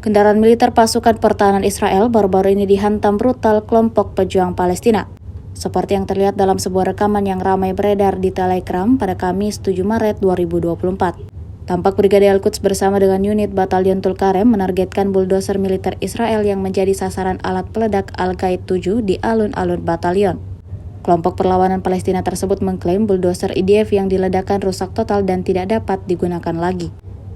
Kendaraan militer pasukan pertahanan Israel baru-baru ini dihantam brutal kelompok pejuang Palestina. Seperti yang terlihat dalam sebuah rekaman yang ramai beredar di Telegram pada Kamis 7 Maret 2024. Tampak Brigade Al-Quds bersama dengan unit Batalion Tulkarem menargetkan bulldozer militer Israel yang menjadi sasaran alat peledak Al-Qaid 7 di alun-alun batalion. Kelompok perlawanan Palestina tersebut mengklaim bulldozer IDF yang diledakkan rusak total dan tidak dapat digunakan lagi.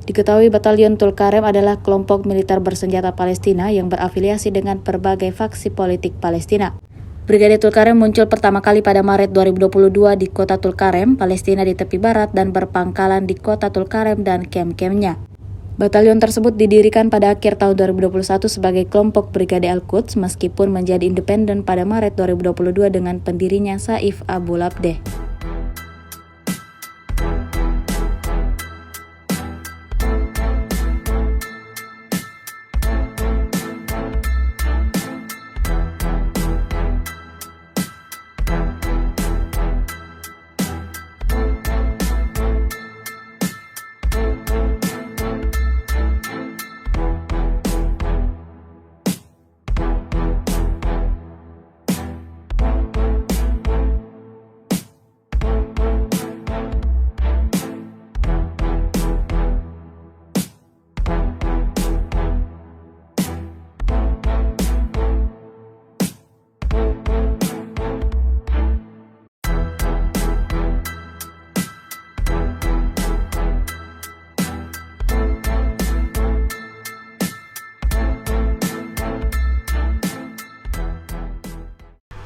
Diketahui Batalion Tulkarem adalah kelompok militer bersenjata Palestina yang berafiliasi dengan berbagai faksi politik Palestina. Brigade Tulkarem muncul pertama kali pada Maret 2022 di kota Tulkarem, Palestina di tepi barat dan berpangkalan di kota Tulkarem dan kem-kemnya. Batalion tersebut didirikan pada akhir tahun 2021 sebagai kelompok Brigade Al-Quds meskipun menjadi independen pada Maret 2022 dengan pendirinya Saif Abu Labdeh.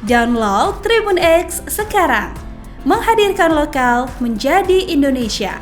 Download Tribun X sekarang, menghadirkan lokal menjadi Indonesia.